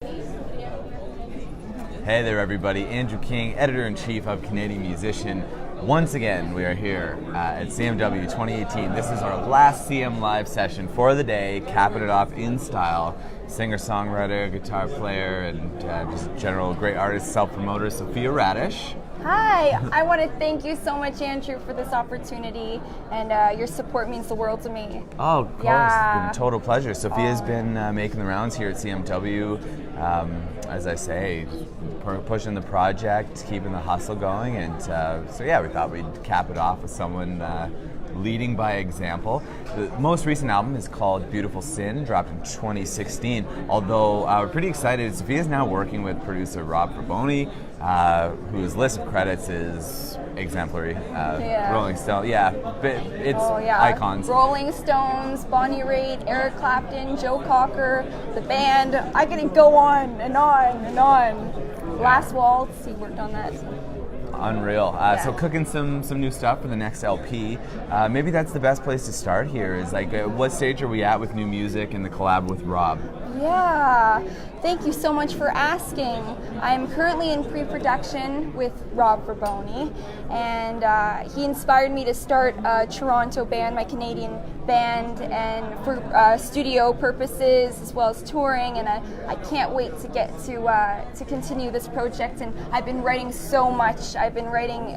Hey there, everybody. Andrew King, Editor-in-Chief of Canadian Musician. Once again, we are here at CMW 2018. This is our last CMLive session for the day, capping it off in style. Singer-songwriter, guitar player, and just general great artist, self-promoter, Sophia Radisch. Hi, I want to thank you so much, Andrew, for this opportunity, and your support means the world to me. Oh, of course. Yeah. It's been a total pleasure. Sophia's been making the rounds here at CMW, as I say, pushing the project, keeping the hustle going, and so yeah, we thought we'd cap it off with someone leading by example. The most recent album is called Beautiful Sin, dropped in 2016, although we're pretty excited. Sophia's now working with producer Rob Fraboni, whose list of credits is exemplary. Rolling Stone, but it's icons. Rolling Stones, Bonnie Raitt, Eric Clapton, Joe Cocker, the band. I could go on and on and on. Last Waltz, he worked on that. Unreal. So cooking some new stuff for the next LP. Maybe that's the best place to start here. Is like, what stage are we at with new music and the collab with Rob? Yeah, thank you so much for asking. I'm currently in pre-production with Rob Fraboni, and he inspired me to start a Toronto band, my Canadian band, and for studio purposes as well as touring, and I can't wait to get to continue this project. And I've been writing so much. I've been writing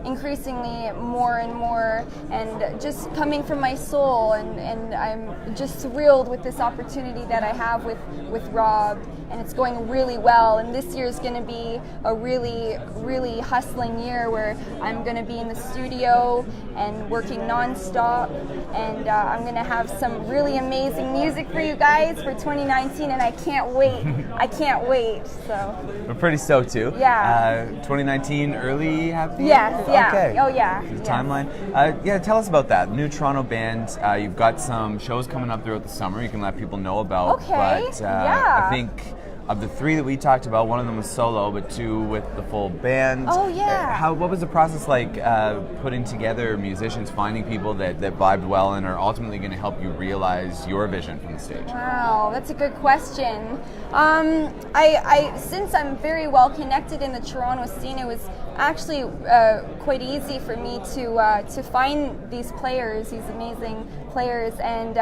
increasingly more and more, and just coming from my soul, and I'm just thrilled with this opportunity that I have with Rob, and it's going really well. And this year is going to be a really hustling year where I'm going to be in the studio and working nonstop, and I'm going to have some really amazing music for you guys for 2019, and I can't wait. I can't wait. So we're pretty stoked too. Yeah. 2019 early happy? Yes. Yeah. Okay. Oh yeah. The timeline. Tell us about that new Toronto band. You've got some shows coming up throughout the summer. You can let people know about. Okay. But I think of the three that we talked about, one of them was solo, but two with the full band. Oh yeah. What was the process like putting together musicians, finding people that vibed well and are ultimately going to help you realize your vision from the stage? Wow, that's a good question. Since I'm very well connected in the Toronto scene, it was actually quite easy for me to find these players, these amazing players, and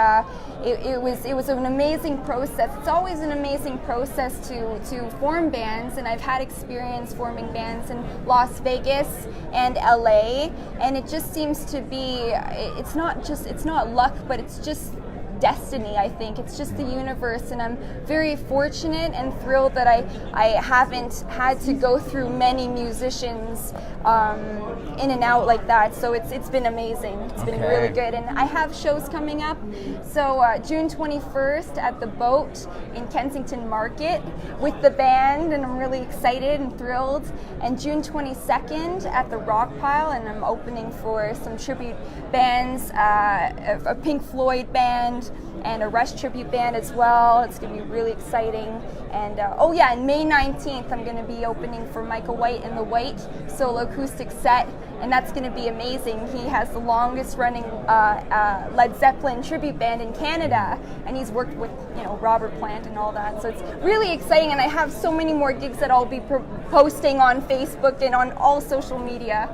it was an amazing process. It's always an amazing process to form bands, and I've had experience forming bands in Las Vegas and LA, and it just seems to be, it's not luck, but it's just destiny. I think it's just the universe, and I'm very fortunate and thrilled that I haven't had to go through many musicians in and out like that. So it's been amazing. It's been really good, and I have shows coming up. So June 21st at the Boat in Kensington Market with the band, and I'm really excited and thrilled. And June 22nd at the Rock Pile, and I'm opening for some tribute bands, a Pink Floyd band and a Rush tribute band as well. It's going to be really exciting. And and May 19th I'm going to be opening for Michael White and the White solo acoustic set, and that's going to be amazing. He has the longest running Led Zeppelin tribute band in Canada, and he's worked with Robert Plant and all that. So it's really exciting, and I have so many more gigs that I'll be posting on Facebook and on all social media.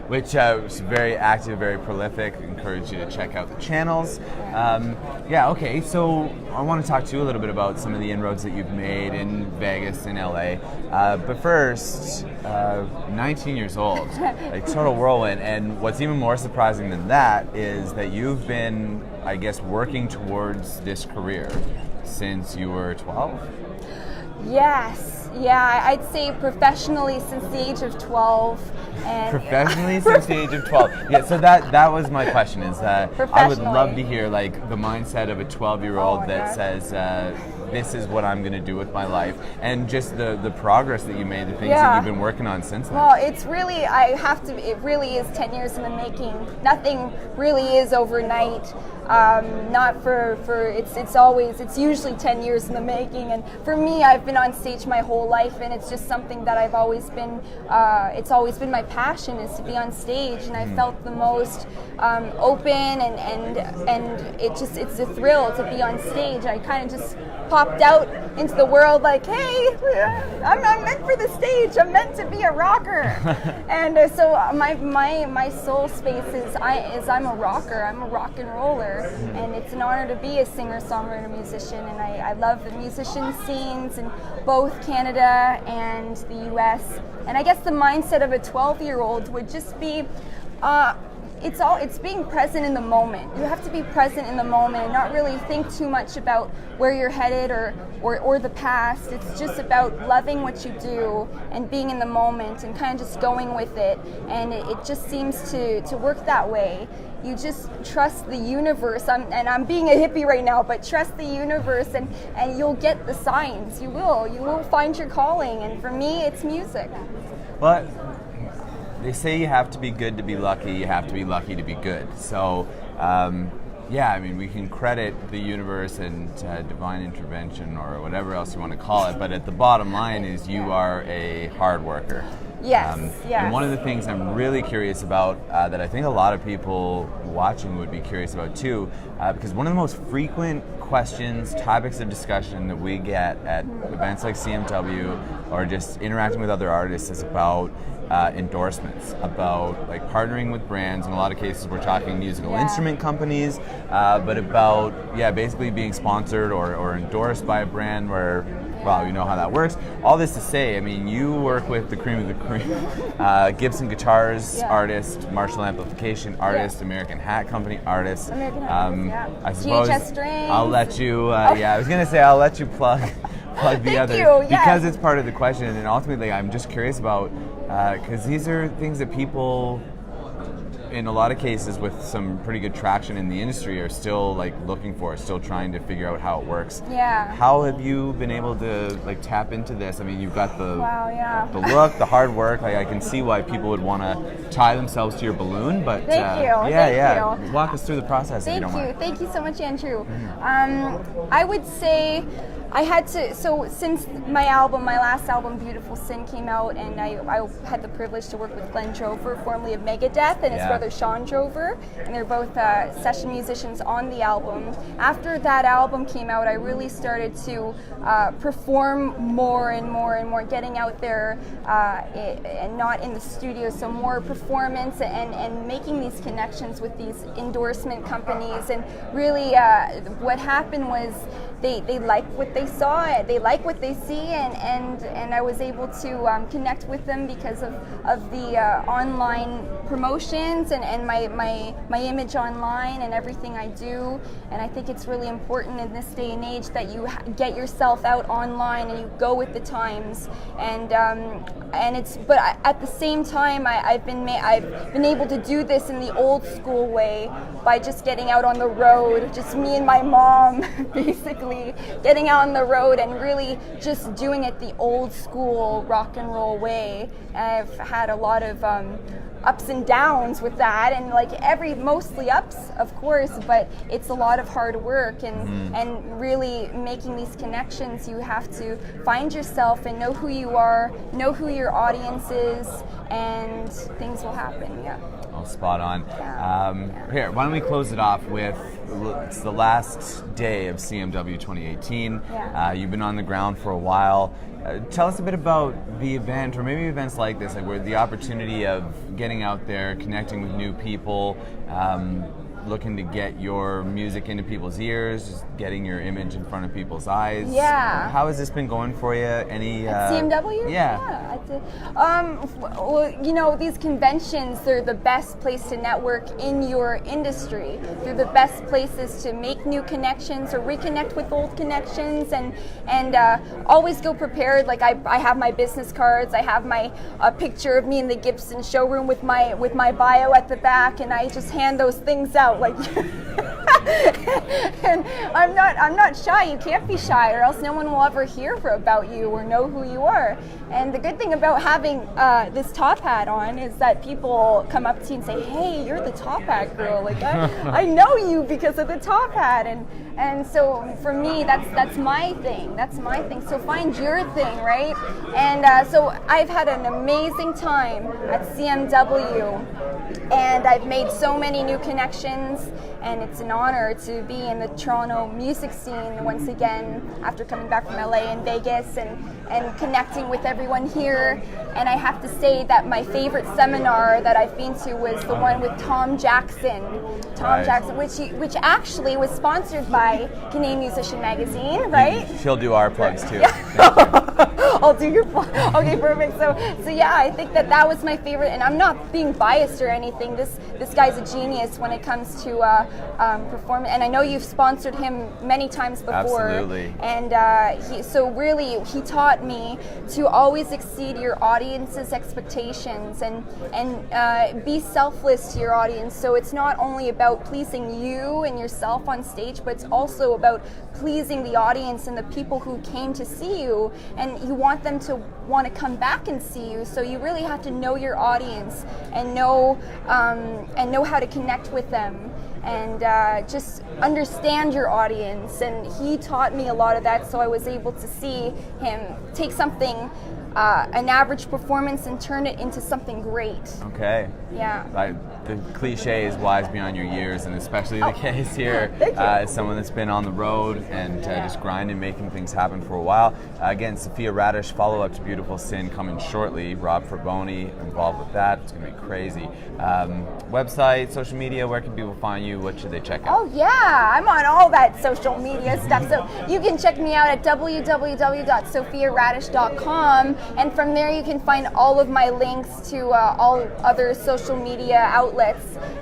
Which is very active, very prolific. Encourage you to check out the channels. So I want to talk to you a little bit about some of the inroads that you've made in Vegas and LA. But first, 19 years old, a total whirlwind. And what's even more surprising than that is that you've been, I guess, working towards this career since you were 12? Yes. Yeah, I'd say professionally since the age of 12. And professionally since the age of 12. Yeah, so that was my question, is that I would love to hear like the mindset of a 12-year-old that says, this is what I'm going to do with my life, and just the progress that you made, the things that you've been working on since then. Well, it's really, it really is 10 years in the making. Nothing really is overnight. It's usually 10 years in the making. And for me, I've been on stage my whole life, and it's just something that I've always been, it's always been my passion, is to be on stage. And I felt the most open, and it's a thrill to be on stage. I kind of just pop popped out into the world like, hey, I'm not meant for the stage. I'm meant to be a rocker. And so my soul space is I'm a rocker. I'm a rock and roller, and it's an honor to be a singer, songwriter, musician. And I love the musician scenes in both Canada and the U.S. And I guess the mindset of a 12-year-old would just be, it's being present in the moment. You have to be present in the moment and not really think too much about where you're headed or the past. It's just about loving what you do and being in the moment and kind of just going with it. And it just seems to work that way. You just trust the universe. I'm being a hippie right now, but trust the universe and you'll get the signs. You will find your calling. And for me, it's music. Well, they say you have to be good to be lucky, you have to be lucky to be good. So, yeah, I mean, we can credit the universe and divine intervention or whatever else you want to call it, but at the bottom line is you are a hard worker. Yes, yes. And one of the things I'm really curious about that I think a lot of people watching would be curious about too, because one of the most frequent questions, topics of discussion that we get at events like CMW or just interacting with other artists is about endorsements, about like partnering with brands. In a lot of cases we're talking musical instrument companies, but about basically being sponsored or endorsed by a brand where, well, you know how that works. All this to say, I mean, you work with the cream of the cream. Gibson Guitars artist, Marshall Amplification artist, American Hat Company artist. American Hat Company, I suppose GHS Strings. I'll let you, I was gonna say I'll let you plug the others because it's part of the question, and ultimately I'm just curious about, because these are things that people, in a lot of cases with some pretty good traction in the industry, are still like looking for, still trying to figure out how it works. Yeah. How have you been able to like tap into this? I mean, you've got the the look, the hard work. Like I can see why people would want to tie themselves to your balloon. But Thank you. Walk us through the process. Thank if you don't mind. Thank you so much, Andrew. I would say I had to, so since my last album, Beautiful Sin, came out, and I had the privilege to work with Glen, formerly of Megadeth, and his brother Shawn, and they're both session musicians on the album. After that album came out, I really started to perform more and more and more, getting out there and not in the studio, so more performance and making these connections with these endorsement companies. And really what happened was they like what they saw, they like what they see, and I was able to connect with them because of the online promotions and my image online and everything I do. And I think it's really important in this day and age that you get yourself out online and you go with the times. And it's, but at the same time, I've been able to do this in the old school way by just getting out on the road, just me and my mom, basically getting out on the road and really just doing it the old school rock and roll way. And I've had a lot of ups and downs with that, and like mostly ups, of course, but it's a lot of hard work and really making these connections. You have to find yourself and know who you are, know who your audience is, and things will happen. Oh, spot on. Here, why don't we close it off with, it's the last day of CMW 2018. You've been on the ground for a while. Tell us a bit about the event, or maybe events like this, like where the opportunity of getting out there, connecting with new people, looking to get your music into people's ears, just getting your image in front of people's eyes. How has this been going for you? Any at CMW? Well, you know, these conventions, they're the best place to network in your industry. They're the best places to make new connections or reconnect with old connections, and always go prepared. Like I have my business cards, I have my picture of me in the Gibson showroom with my bio at the back, and I just hand those things out. Like, and I'm not shy. You can't be shy, or else no one will ever hear about you or know who you are. And the good thing about having this top hat on is that people come up to you and say, "Hey, you're the top hat girl. Like I know you because of the top hat." And And so for me, that's my thing. That's my thing. So find your thing, right? And so I've had an amazing time at CMW, and I've made so many new connections, and it's an honor to be in the Toronto music scene once again after coming back from LA and Vegas and connecting with everyone here. And I have to say that my favorite seminar that I've been to was the one with Tom Jackson. Jackson, which actually was sponsored by Canadian Musician Magazine, right? She'll do our plugs too. I'll do your plug. Okay, perfect. So yeah, I think that was my favorite, and I'm not being biased or anything. This guy's a genius when it comes to performance, and I know you've sponsored him many times before. Absolutely. And he taught me to always exceed your audience's expectations and be selfless to your audience. So it's not only about pleasing you and yourself on stage, but it's also about pleasing the audience and the people who came to see you, and you want them to want to come back and see you. So you really have to know your audience and know how to connect with them, and just understand your audience. And he taught me a lot of that, so I was able to see him take something, an average performance, and turn it into something great. Okay. Yeah. The cliche is wise beyond your years, and especially the case here as someone that's been on the road and just grinding, making things happen for a while. Again, Sophia Radisch, follow-up to Beautiful Sin, coming shortly. Rob Fraboni involved with that. It's going to be crazy. Website, social media, where can people find you? What should they check out? Oh yeah, I'm on all that social media stuff. So you can check me out at www.sophiaradisch.com, and from there you can find all of my links to all other social media outlets.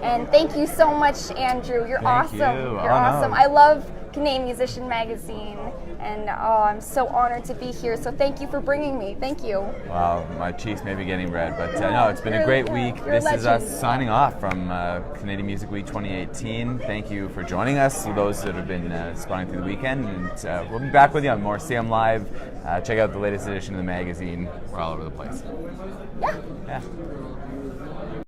And thank you so much, Andrew. You're awesome. You're awesome. No. I love Canadian Musician Magazine, and I'm so honored to be here. So thank you for bringing me. Thank you. Wow, my cheeks may be getting red, but no, it's been a great week. This is us signing off from Canadian Music Week 2018. Thank you for joining us, those that have been spawning through the weekend, and we'll be back with you on more CMLive. Check out the latest edition of the magazine. We're all over the place. Yeah.